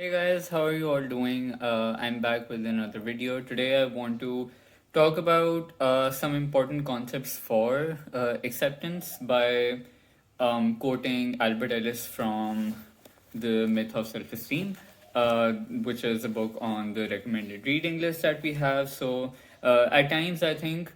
Hey guys, how are you all doing? I'm back with another video. Today I want to talk about some important concepts for acceptance by quoting Albert Ellis from The Myth of Self-Esteem, which is a book on the recommended reading list that we have. So at times I think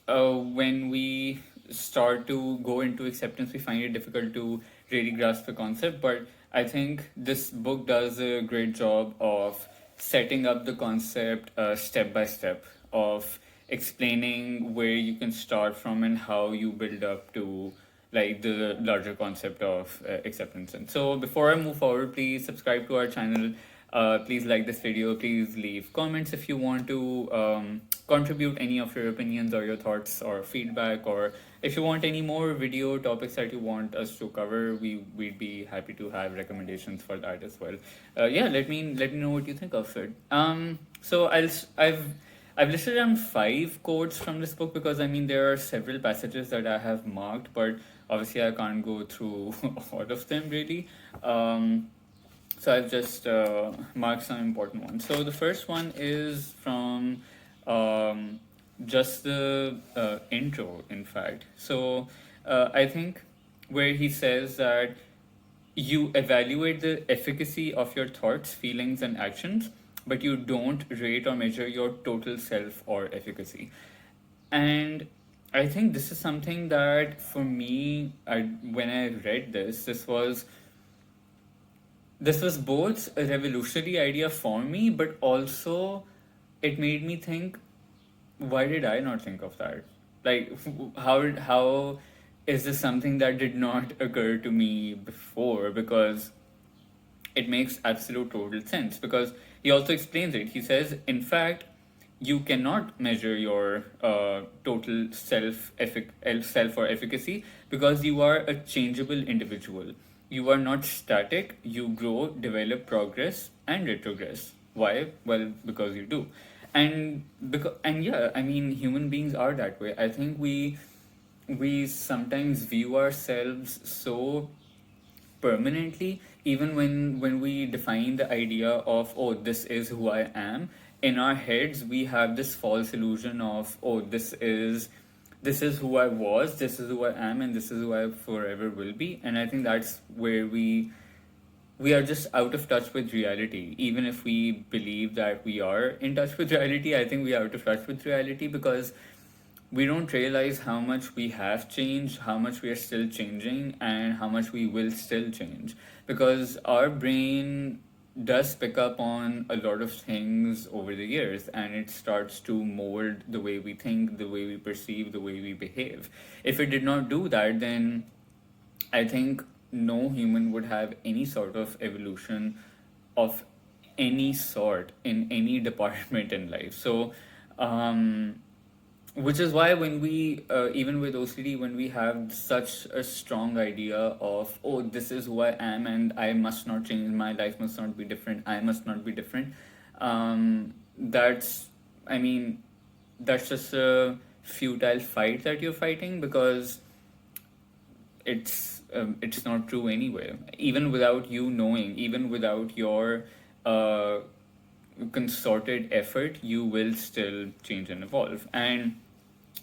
when we start to go into acceptance, we find it difficult to really grasp the concept. But I think this book does a great job of setting up the concept step by step, of explaining where you can start from and how you build up to like the larger concept of acceptance. And so before I move forward, please subscribe to our channel. Please like this video. Please leave comments if you want to contribute any of your opinions or your thoughts or feedback, or if you want any more video topics that you want us to cover, we'd be happy to have recommendations for that as well. Yeah, let me know what you think of it. So I've listed down 5 quotes from this book because I mean there are several passages that I have marked, but obviously I can't go through all of them really. So I've just marked some important ones. So the first one is from um, just the intro, in fact. So I think where he says that you evaluate the efficacy of your thoughts, feelings, and actions, but you don't rate or measure your total self or efficacy. And I think this is something that for me, when I read this was both a revolutionary idea for me, but also it made me think, why did I not think of that? Like, how is this something that did not occur to me before? Because it makes absolute total sense. Because he also explains it. He says, in fact, you cannot measure your total self or efficacy because you are a changeable individual. You are not static. You grow, develop, progress, and retrogress. Why? Well, because you do. And yeah, I mean, human beings are that way. I think we sometimes view ourselves so permanently, even when we define the idea of, oh, this is who I am. In our heads we have this false illusion of, oh, this is who I was, this is who I am, and this is who I forever will be. And I think that's where we are just out of touch with reality. Even if we believe that we are in touch with reality, I think we are out of touch with reality because we don't realize how much we have changed, how much we are still changing, and how much we will still change. Because our brain does pick up on a lot of things over the years, and it starts to mold the way we think, the way we perceive, the way we behave. If it did not do that, then I think no human would have any sort of evolution of any sort in any department in life. So, um, which is why when we even with OCD, when we have such a strong idea of, oh, this is who I am and I must not change, my life must not be different, I must not be different, that's, I mean, that's just a futile fight that you're fighting, because it's not true anyway. Even without you knowing, even without your uh, concerted effort, you will still change and evolve. And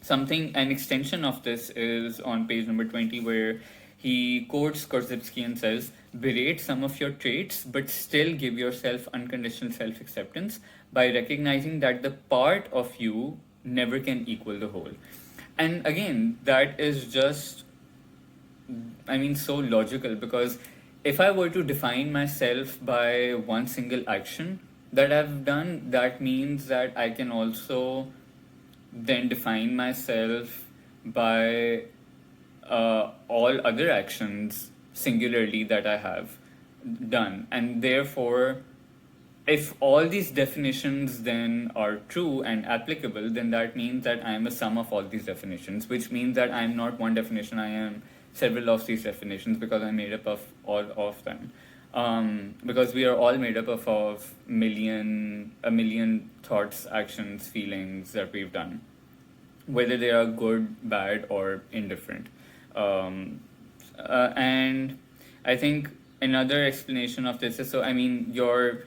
an extension of this is on page number 20, where he quotes Korzybski and says, berate some of your traits, but still give yourself unconditional self acceptance by recognizing that the part of you never can equal the whole. And again, that is just, I mean, so logical, because if I were to define myself by one single action that I've done, that means that I can also then define myself by all other actions singularly that I have done. And therefore, if all these definitions then are true and applicable, then that means that I am a sum of all these definitions, which means that I am not one definition, I am several of these definitions, because I'm made up of all of them. Because we are all made up of a million thoughts, actions, feelings that we've done, whether they are good, bad, or indifferent. And I think another explanation of this is, so I mean, your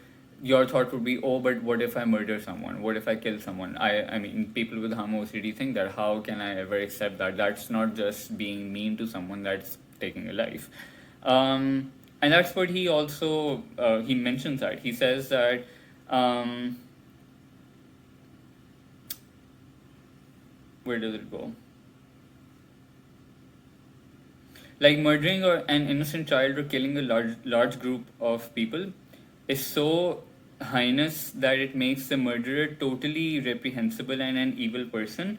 thought would be, oh, but what if I murder someone? What if I kill someone? I mean, people with harm OCD think that, how can I ever accept that? That's not just being mean to someone, that's taking a life. And that's what he also he mentions that. He says that where does it go? Like murdering or an innocent child or killing a large group of people is so heinous that it makes the murderer totally reprehensible and an evil person.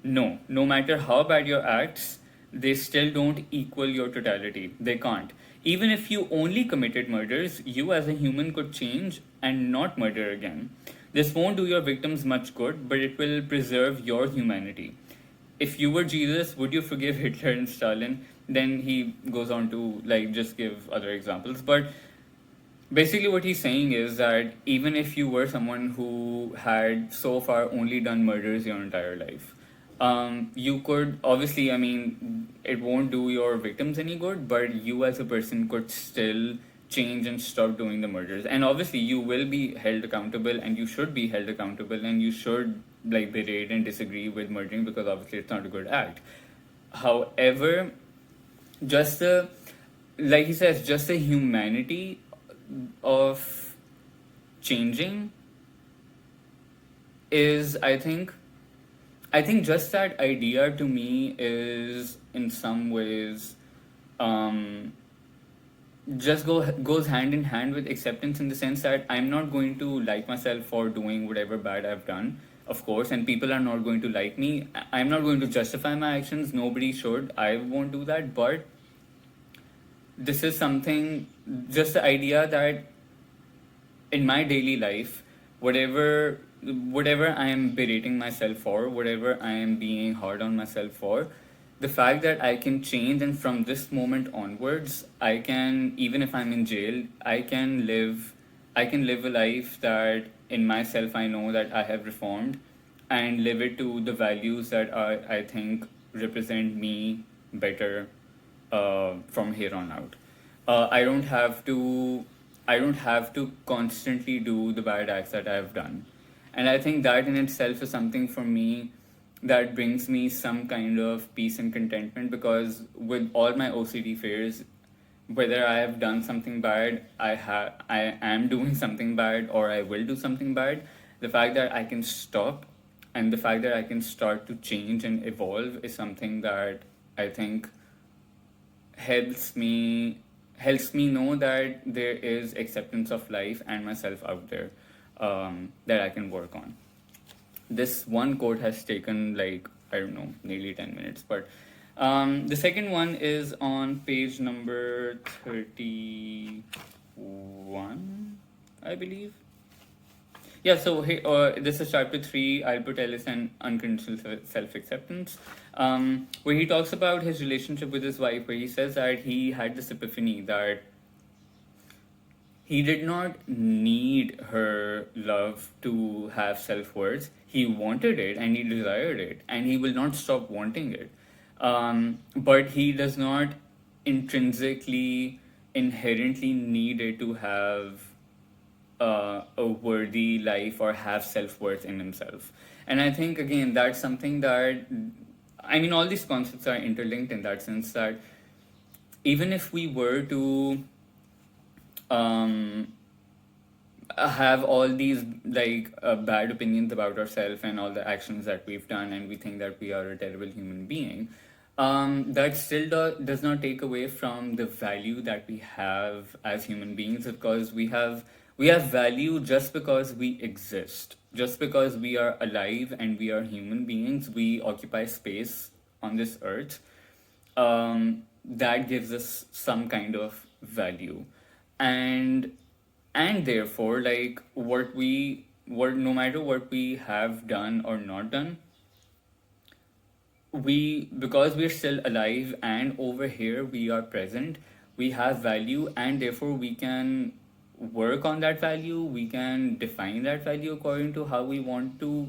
No, no matter how bad your acts, they still don't equal your totality. They can't. Even if you only committed murders, you as a human could change and not murder again. This won't do your victims much good, but it will preserve your humanity. If you were Jesus, would you forgive Hitler and Stalin? Then he goes on to like just give other examples. But basically, what he's saying is that even if you were someone who had so far only done murders your entire life, you could obviously, I mean, it won't do your victims any good, but you as a person could still change and stop doing the murders. And obviously, you will be held accountable, and you should be held accountable, and you should like berate and disagree with murdering, because obviously it's not a good act. However, just the, like he says, just the humanity of changing is, I think just that idea to me is in some ways just goes hand in hand with acceptance, in the sense that I'm not going to like myself for doing whatever bad I've done, of course, and people are not going to like me. I'm not going to justify my actions. Nobody should. I won't do that. But this is something, just the idea that in my daily life, whatever I am berating myself for, whatever I am being hard on myself for, the fact that I can change, and from this moment onwards, I can, even if I'm in jail, I can live a life that in myself I know that I have reformed, and live it to the values that I think represent me better from here on out. I don't have to. I don't have to constantly do the bad acts that I've done, and I think that in itself is something for me that brings me some kind of peace and contentment, because with all my OCD fears, whether I have done something bad, I am doing something bad, or I will do something bad, the fact that I can stop, and the fact that I can start to change and evolve, is something that I think helps me helps me know that there is acceptance of life and myself out there, that I can work on. This one quote has taken, like, I don't know, nearly 10 minutes, but the second one is on page number 31, I believe. Yeah, so hey, this is chapter 3, Albert Ellis and Unconditional Self Acceptance, where he talks about his relationship with his wife, where he says that he had this epiphany that he did not need her love to have self worth. He wanted it and he desired it, and he will not stop wanting it. But he does not intrinsically, inherently need it to have a worthy life or have self worth in himself. And I think, again, that's something that, I mean, all these concepts are interlinked in that sense, that even if we were to um, have all these like bad opinions about ourselves and all the actions that we've done, and we think that we are a terrible human being, that still does not take away from the value that we have as human beings, because we have value just because we exist, just because we are alive and we are human beings. We occupy space on this earth. That gives us some kind of value, and therefore, like, what no matter what we have done or not done, because we're still alive and over here we are present, we have value, and therefore we can work on that value, we can define that value according to how we want to,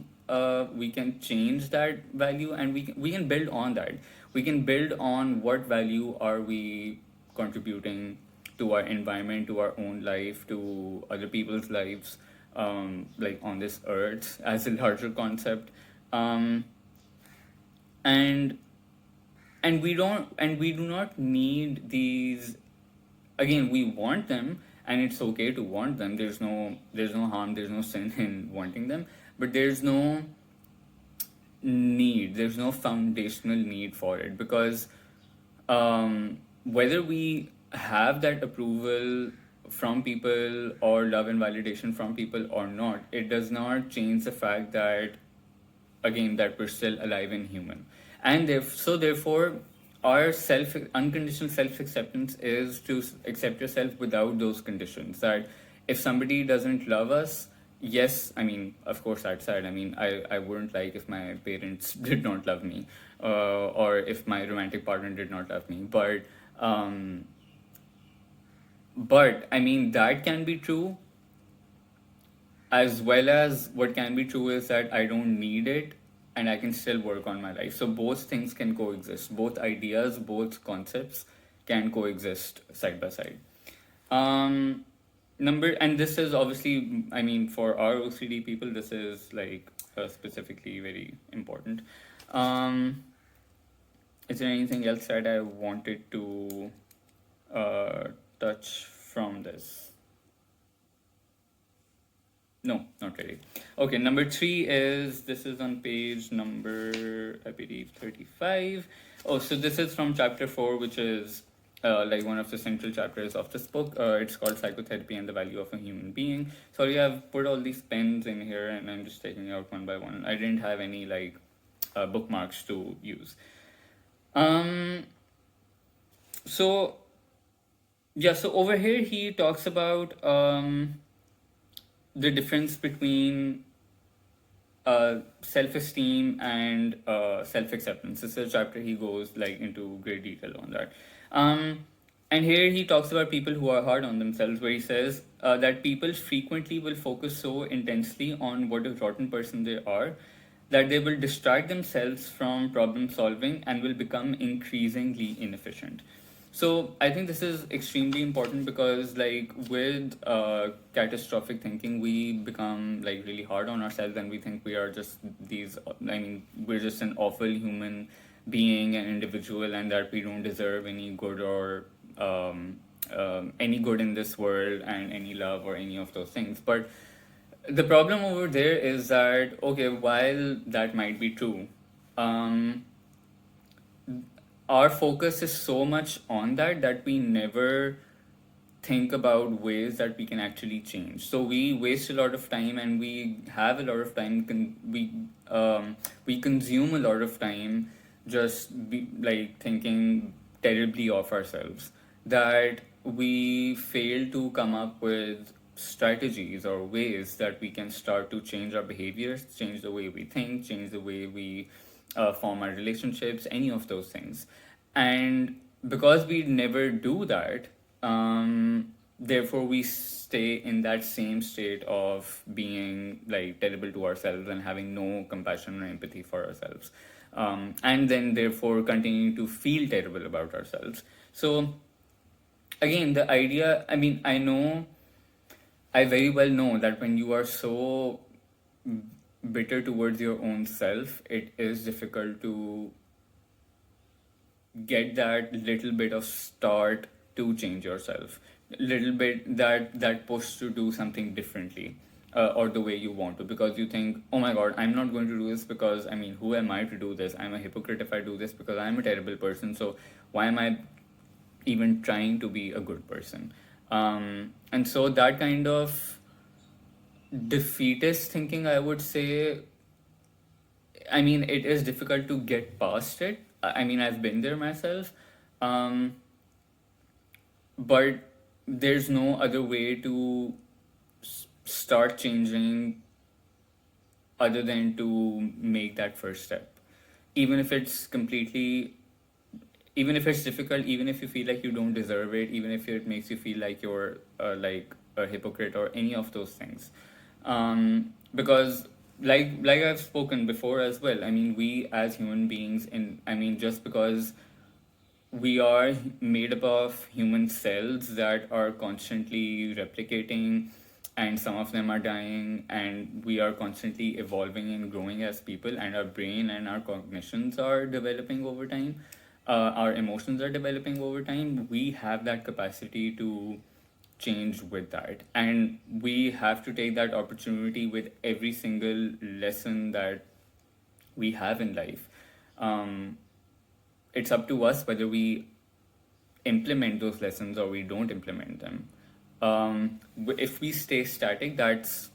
we can change that value, and we can build on that. We can build on what value are we contributing to our environment, to our own life, to other people's lives, like on this earth as a larger concept. Um, and we do not need these. Again, we want them, and it's okay to want them. There's no harm, there's no sin in wanting them, but there's no foundational need for it, because whether we have that approval from people or love and validation from people or not, it does not change the fact that, again, that we're still alive and human. And therefore our unconditional self acceptance is to accept yourself without those conditions. That if somebody doesn't love us, yes, I mean, of course, that's sad. I mean, I wouldn't like if my parents did not love me, or if my romantic partner did not love me. Um, but I mean, that can be true, as well as what can be true is that I don't need it and I can still work on my life. So both things can coexist. Both ideas, both concepts can coexist side by side. Um, and this is obviously, I mean, for our OCD people, this is like specifically very important. Um, is there anything else that I wanted to touch from this? No, not really. Okay, number 3 is, this is on page number, I believe, 35. Oh, so this is from chapter 4, which is like one of the central chapters of this book. It's called Psychotherapy and the Value of a Human Being. Sorry, I've put all these pens in here and I'm just taking out one by one. I didn't have any like bookmarks to use. So yeah, so over here he talks about the difference between self-esteem and self-acceptance. This is a chapter he goes like into great detail on that. And here he talks about people who are hard on themselves, where he says that people frequently will focus so intensely on what a rotten person they are that they will distract themselves from problem solving and will become increasingly inefficient. So I think this is extremely important, because like with catastrophic thinking, we become like really hard on ourselves and we think we are just these, I mean, we're just an awful human being and individual, and that we don't deserve any good or any good in this world and any love or any of those things. But the problem over there is that, okay, while that might be true, our focus is so much on that we never think about ways that we can actually change. So we waste a lot of time, and we have a lot of time. We consume a lot of time just like thinking terribly of ourselves, that we fail to come up with strategies or ways that we can start to change our behaviors, change the way we think, change the way we form our relationships, any of those things. And because we never do that, therefore we stay in that same state of being like terrible to ourselves and having no compassion or empathy for ourselves. And then therefore continue to feel terrible about ourselves. So again, the idea, I mean, I very well know that when you are so bitter towards your own self, it is difficult to get that little bit of start to change yourself, little bit that push to do something differently, or the way you want to, because you think, oh my god, I'm not going to do this, because I mean, who am I to do this? I'm a hypocrite if I do this, because I'm a terrible person, so why am I even trying to be a good person? And so that kind of defeatist thinking, I would say, I mean, it is difficult to get past it. I mean, I've been there myself. Um, but there's no other way to start changing other than to make that first step. Even if it's completely, even if it's difficult, even if you feel like you don't deserve it, even if it makes you feel like you're like a hypocrite or any of those things. Because like I've spoken before as well, I mean, we as human beings, I mean, just because we are made up of human cells that are constantly replicating, and some of them are dying, and we are constantly evolving and growing as people, and our brain and our cognitions are developing over time. Our emotions are developing over time. We have that capacity to change with that, and we have to take that opportunity with every single lesson that we have in life. um, it's up to us whether we implement those lessons or we don't implement them. If we stay static, that's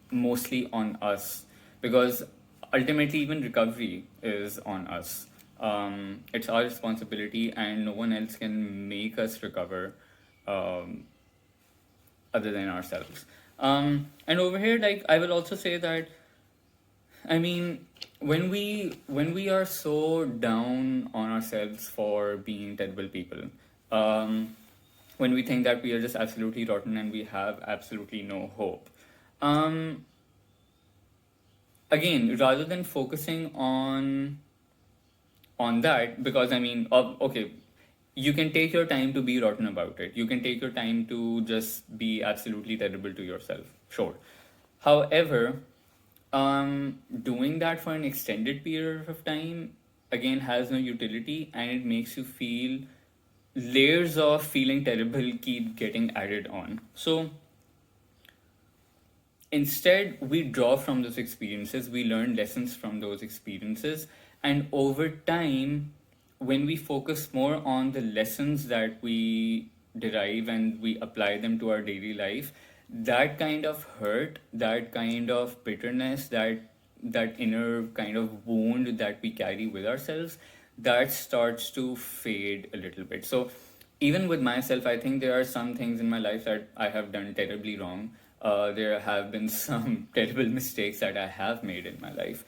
mostly on us, because ultimately, even recovery is on us. It's our responsibility, and no one else can make us recover um, other than ourselves. And over here, like, I will also say that, I mean, when we are so down on ourselves for being terrible people, um, when we think that we are just absolutely rotten and we have absolutely no hope, um, again, rather than focusing on that, because I mean, okay, you can take your time to be rotten about it. You can take your time to just be absolutely terrible to yourself. Sure. However, doing that for an extended period of time again has no utility, and it makes you feel layers of feeling terrible keep getting added on. So instead, we draw from those experiences, we learn lessons from those experiences, and over time, when we focus more on the lessons that we derive and we apply them to our daily life, that kind of hurt, that kind of bitterness, that inner kind of wound that we carry with ourselves, that starts to fade a little bit. So even with myself, I think there are some things in my life that I have done terribly wrong. There have been some terrible mistakes that I have made in my life.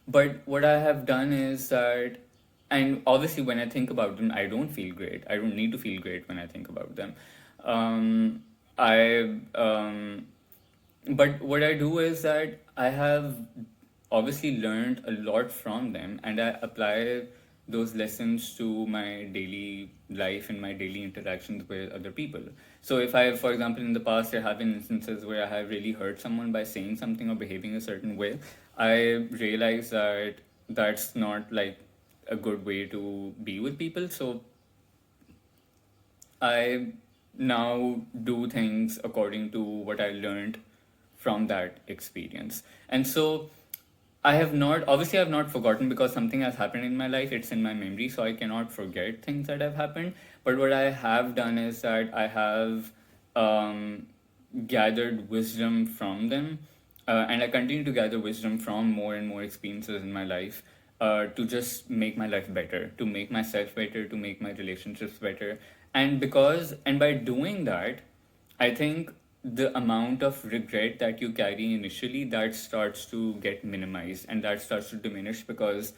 But what I have done is that, and obviously when I think about them, I don't feel great. I don't need to feel great when I think about them. I But what I do is that I have obviously learned a lot from them, and I apply those lessons to my daily life and my daily interactions with other people. So if I, for example, in the past there have been instances where I have really hurt someone by saying something or behaving a certain way, I realize that that's not like a good way to be with people. So I now do things according to what I learned from that experience. And so obviously, I've not forgotten, because something has happened in my life, it's in my memory, so I cannot forget things that have happened. But what I have done is that I have um, gathered wisdom from them, and I continue to gather wisdom from more and more experiences in my life, to just make my life better, to make myself better, to make my relationships better. And by doing that, I think the amount of regret that you carry initially, that starts to get minimized, and that starts to diminish, because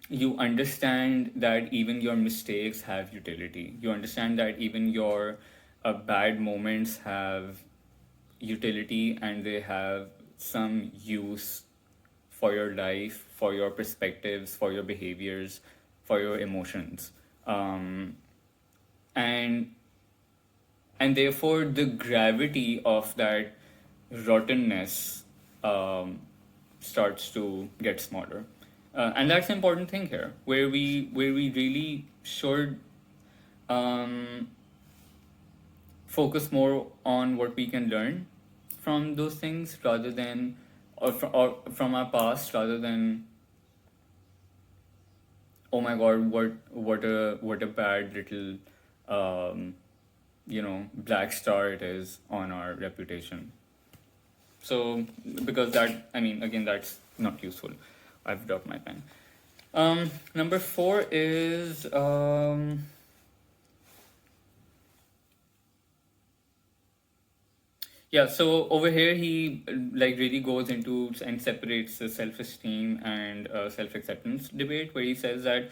you understand that even your mistakes have utility. You understand that even your bad moments have utility, and they have some use for your life, for your perspectives, for your behaviors, for your emotions. Um, and and therefore the gravity of that rottenness um, starts to get smaller. And that's the important thing here, where we really should um, focus more on what we can learn from those things, rather than or from our past, rather than, oh my god, what a bad little um, black star it is on our reputation. So, because that, I mean, again, that's not useful. I've dropped my pen. Number 4 is yeah. So over here, he like really goes into and separates the self-esteem and self-acceptance debate, where he says that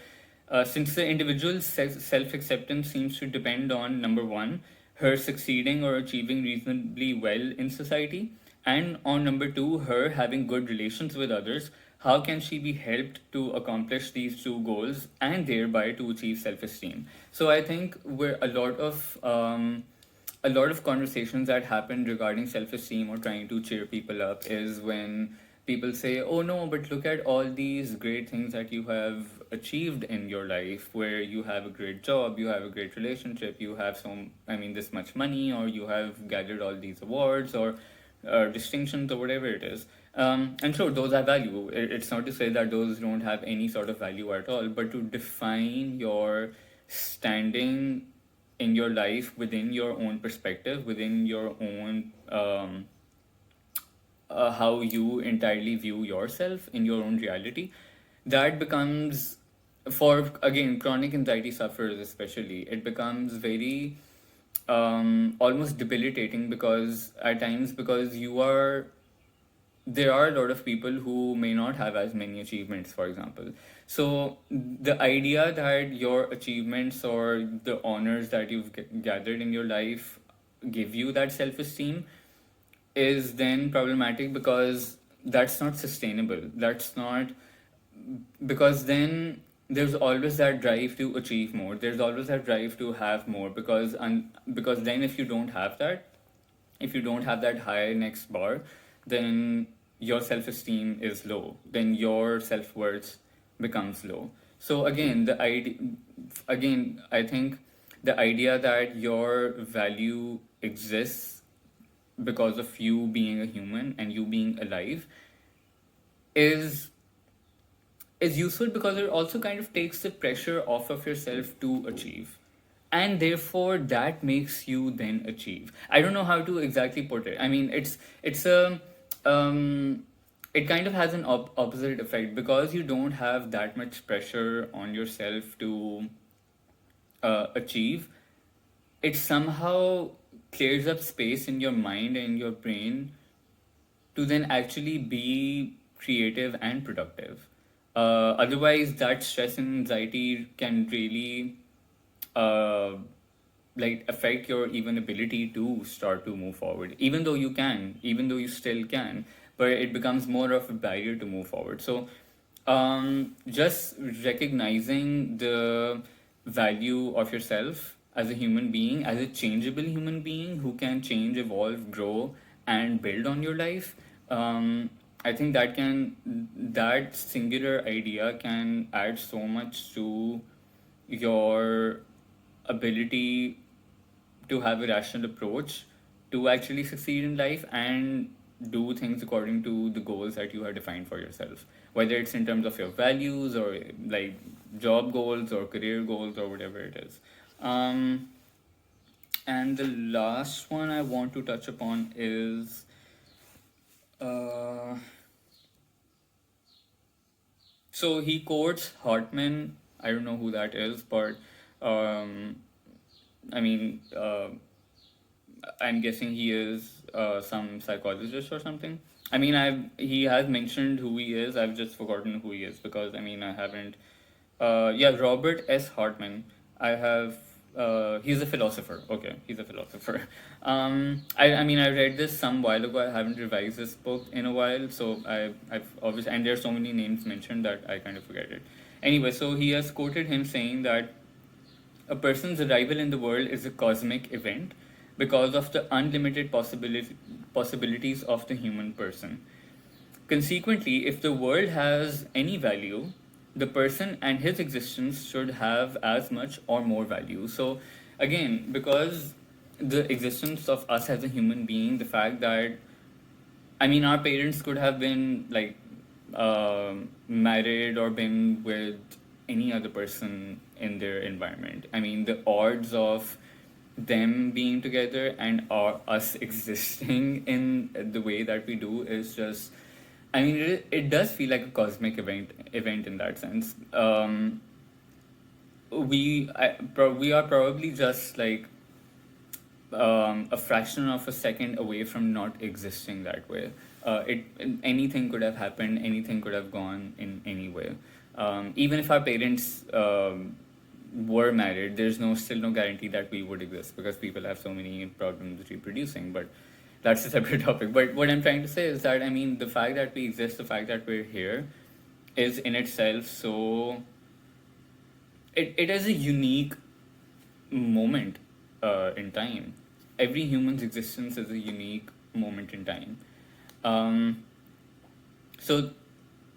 since the individual's self-acceptance seems to depend on, number one, her succeeding or achieving reasonably well in society, and on number two, her having good relations with others, how can she be helped to accomplish these two goals and thereby to achieve self-esteem? So I think where a lot of conversations that happen regarding self-esteem or trying to cheer people up is when people say, oh no, but look at all these great things that you have achieved in your life, where you have a great job, you have a great relationship, you have this much money, or you have gathered all these awards or distinctions or whatever it is. And sure, those have value. It's not to say that those don't have any sort of value at all, but to define your standing in your life within your own perspective, within your own how you entirely view yourself in your own reality, that becomes, for again chronic anxiety sufferers especially, it becomes very almost debilitating, because at times, because you are there are a lot of people who may not have as many achievements, for example. So the idea that your achievements or the honors that you've gathered in your life give you that self-esteem is then problematic, because that's not sustainable. That's not, because then there's always that drive to achieve more. There's always that drive to have more, because then if you don't have that, if you don't have that high next bar, then your self-esteem is low, then your self-worth becomes low. So again, I think the idea that your value exists because of you being a human and you being alive is useful, because it also kind of takes the pressure off of yourself to achieve, and therefore that makes you then achieve. I don't know how to exactly put it. I mean, it's a it kind of has an opposite effect, because you don't have that much pressure on yourself to achieve. It somehow clears up space in your mind and your brain to then actually be creative and productive. Otherwise, that stress and anxiety can really uh, like affect your even ability to start to move forward, even though you still can, but it becomes more of a barrier to move forward. So just recognizing the value of yourself as a human being, as a changeable human being who can change, evolve, grow, and build on your life. I think that singular idea can add so much to your ability to have a rational approach to actually succeed in life and do things according to the goals that you have defined for yourself, whether it's in terms of your values or like job goals or career goals or whatever it is. um, and the last one I want to touch upon is uh, so he quotes Hartman. I don't know who that is, but um, I mean, I'm guessing he is some psychologist or something. I mean, he has mentioned who he is. I've just forgotten who he is, because I mean I haven't. Yeah, Robert S. Hartman. I have. He's a philosopher. Okay, he's a philosopher. I mean, I read this some while ago. I haven't revised this book in a while, so I've obviously, and there's so many names mentioned that I kind of forget it. Anyway, so he has quoted him saying that a person's arrival in the world is a cosmic event because of the unlimited possibilities of the human person. Consequently, if the world has any value, the person and his existence should have as much or more value. So, again, because the existence of us as a human being, the fact that, I mean, our parents could have been like married or been with any other person in their environment. I mean, the odds of them being together and us existing in the way that we do is just, I mean, it does feel like a cosmic event in that sense. We are probably just like a fraction of a second away from not existing that way. It Anything could have happened, anything could have gone in any way. Even if our parents were married, there's still no guarantee that we would exist, because people have so many problems reproducing. But that's a separate topic. But what I'm trying to say is that, I mean, the fact that we exist, the fact that we're here, is in itself so it is a unique moment in time. Every human's existence is a unique moment in time. Um, so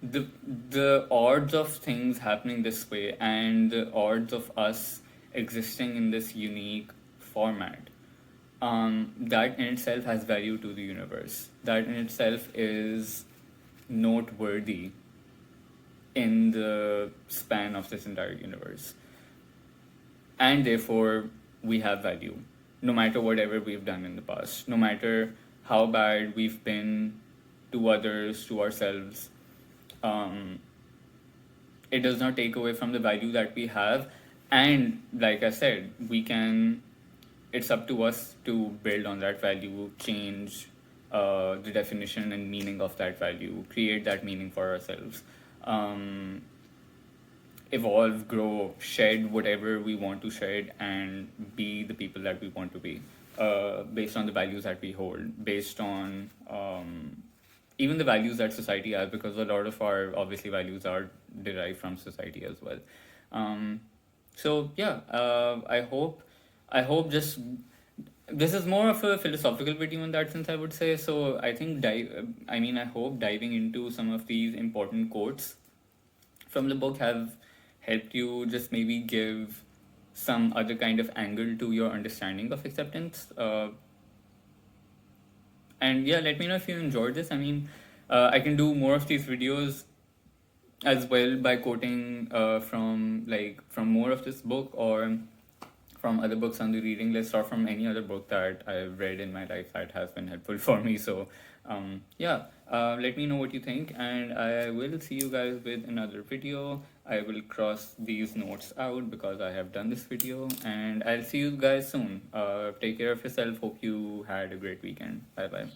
the the odds of things happening this way and the odds of us existing in this unique format, that in itself has value to the universe. That in itself is noteworthy in the span of this entire universe. And therefore, we have value, no matter whatever we've done in the past, no matter how bad we've been to others, to ourselves. Um, it does not take away from the value that we have. And like I said, it's up to us to build on that value, change the definition and meaning of that value, create that meaning for ourselves, um, evolve, grow, shed whatever we want to shed, and be the people that we want to be, based on the values that we hold, based on even the values that society has, because a lot of our obviously values are derived from society as well. Um, so yeah, I hope just this is more of a philosophical video in that sense, I would say. So I think I hope diving into some of these important quotes from the book have helped you just maybe give some other kind of angle to your understanding of acceptance. And yeah, let me know if you enjoyed this. I can do more of these videos as well by quoting from more of this book, or from other books on the reading list, or from any other book that I've read in my life that has been helpful for me. So yeah, let me know what you think, and I will see you guys with another video. I will cross these notes out because I have done this video, and I'll see you guys soon. Take care of yourself. Hope you had a great weekend. Bye bye.